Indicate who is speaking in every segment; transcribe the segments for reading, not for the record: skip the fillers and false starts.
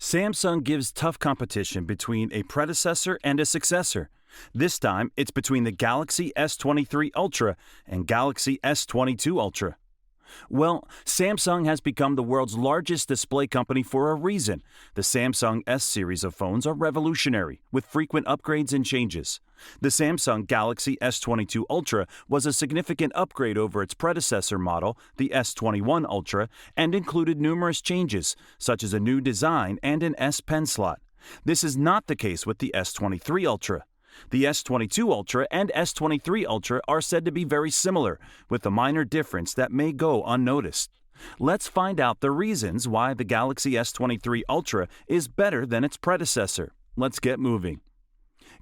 Speaker 1: Samsung gives tough competition between a predecessor and a successor. This time, it's between the Galaxy S23 Ultra and Galaxy S22 Ultra. Well, Samsung has become the world's largest display company for a reason. The Samsung S series of phones are revolutionary, with frequent upgrades and changes. The Samsung Galaxy S22 Ultra was a significant upgrade over its predecessor model, the S21 Ultra, and included numerous changes, such as a new design and an S Pen slot. This is not the case with the S23 Ultra. The S22 Ultra and S23 Ultra are said to be very similar, with a minor difference that may go unnoticed. Let's find out the reasons why the Galaxy S23 Ultra is better than its predecessor. Let's get moving.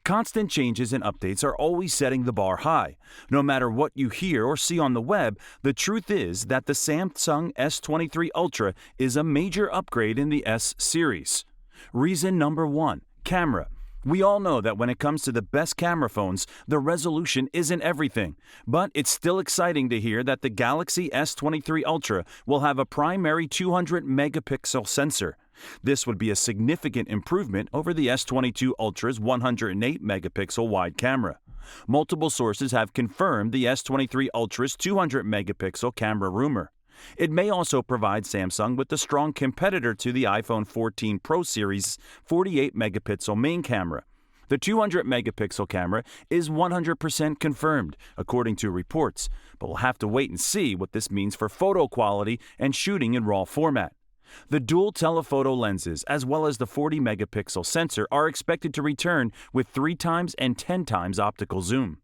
Speaker 1: Constant changes and updates are always setting the bar high. No matter what you hear or see on the web, the truth is that the Samsung S23 Ultra is a major upgrade in the S series. Reason number 1, camera. We all know that when it comes to the best camera phones, the resolution isn't everything. But it's still exciting to hear that the Galaxy S23 Ultra will have a primary 200-megapixel sensor. This would be a significant improvement over the S22 Ultra's 108-megapixel wide camera. Multiple sources have confirmed the S23 Ultra's 200-megapixel camera rumor. It may also provide Samsung with a strong competitor to the iPhone 14 Pro Series' 48-megapixel main camera. The 200-megapixel camera is 100% confirmed, according to reports, but we'll have to wait and see what this means for photo quality and shooting in RAW format. The dual telephoto lenses, as well as the 40-megapixel sensor, are expected to return with 3 times and 10 times optical zoom.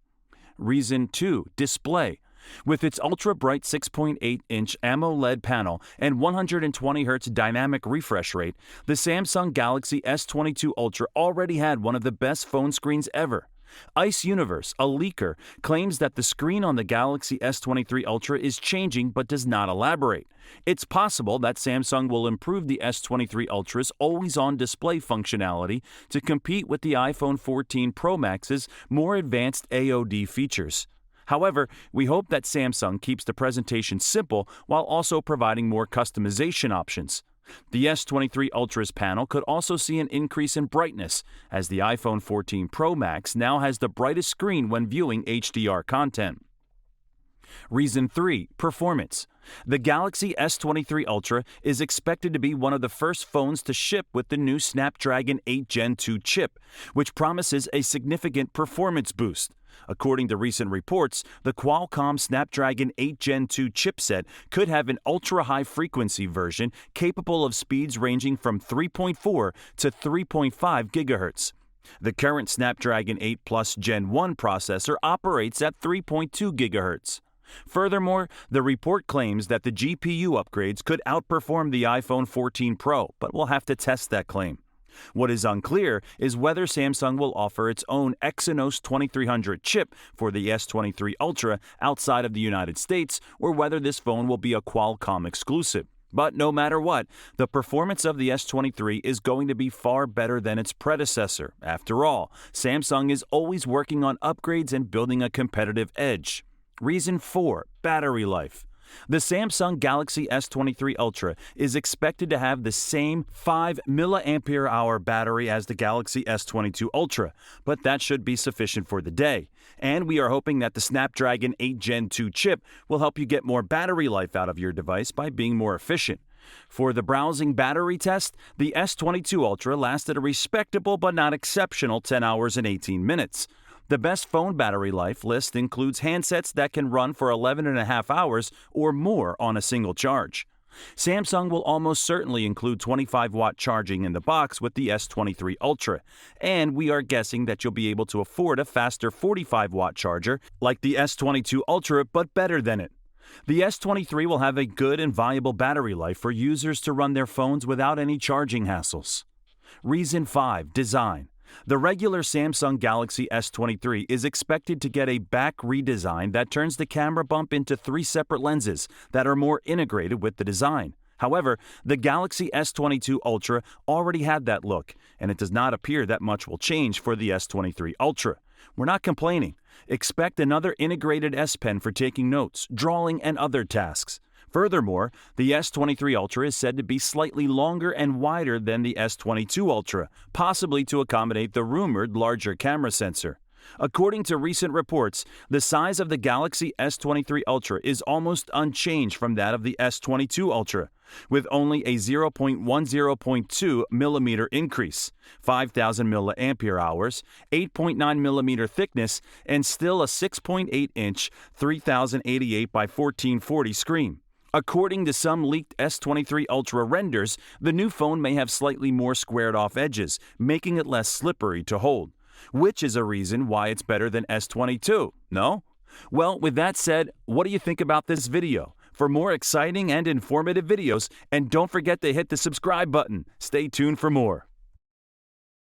Speaker 1: Reason 2, display. With its ultra-bright 6.8-inch AMOLED panel and 120Hz dynamic refresh rate, the Samsung Galaxy S22 Ultra already had one of the best phone screens ever. Ice Universe, a leaker, claims that the screen on the Galaxy S23 Ultra is changing but does not elaborate. It's possible that Samsung will improve the S23 Ultra's always-on display functionality to compete with the iPhone 14 Pro Max's more advanced AOD features. However, we hope that Samsung keeps the presentation simple while also providing more customization options. The S23 Ultra's panel could also see an increase in brightness, as the iPhone 14 Pro Max now has the brightest screen when viewing HDR content. Reason 3, performance. The Galaxy S23 Ultra is expected to be one of the first phones to ship with the new Snapdragon 8 Gen 2 chip, which promises a significant performance boost. According to recent reports, the Qualcomm Snapdragon 8 Gen 2 chipset could have an ultra-high-frequency version capable of speeds ranging from 3.4 to 3.5 GHz. The current Snapdragon 8 Plus Gen 1 processor operates at 3.2 GHz. Furthermore, the report claims that the GPU upgrades could outperform the iPhone 14 Pro, but we'll have to test that claim. What is unclear is whether Samsung will offer its own Exynos 2300 chip for the S23 Ultra outside of the United States, or whether this phone will be a Qualcomm exclusive. But no matter what, the performance of the S23 is going to be far better than its predecessor. After all, Samsung is always working on upgrades and building a competitive edge. Reason 4, battery life. The Samsung Galaxy S23 Ultra is expected to have the same 5 mAh battery as the Galaxy S22 Ultra, but that should be sufficient for the day. And we are hoping that the Snapdragon 8 Gen 2 chip will help you get more battery life out of your device by being more efficient. For the browsing battery test, the S22 Ultra lasted a respectable but not exceptional 10 hours and 18 minutes. The best phone battery life list includes handsets that can run for 11.5 hours or more on a single charge. Samsung will almost certainly include 25-watt charging in the box with the S23 Ultra, and we are guessing that you'll be able to afford a faster 45-watt charger like the S22 Ultra, but better than it. The S23 will have a good and viable battery life for users to run their phones without any charging hassles. Reason 5, design. The regular Samsung Galaxy S23 is expected to get a back redesign that turns the camera bump into 3 separate lenses that are more integrated with the design. However, the Galaxy S22 Ultra already had that look, and it does not appear that much will change for the S23 Ultra. We're not complaining. Expect another integrated S Pen for taking notes, drawing, and other tasks. Furthermore, the S23 Ultra is said to be slightly longer and wider than the S22 Ultra, possibly to accommodate the rumored larger camera sensor. According to recent reports, the size of the Galaxy S23 Ultra is almost unchanged from that of the S22 Ultra, with only a 0.10.2 millimeter increase, 5,000 milliampere hours, 8.9 millimeter thickness, and still a 6.8-inch 3088 by 1440 screen. According to some leaked S23 Ultra renders, the new phone may have slightly more squared-off edges, making it less slippery to hold, which is a reason why it's better than S22, no? Well, with that said, what do you think about this video? For more exciting and informative videos, and don't forget to hit the subscribe button. Stay tuned for more.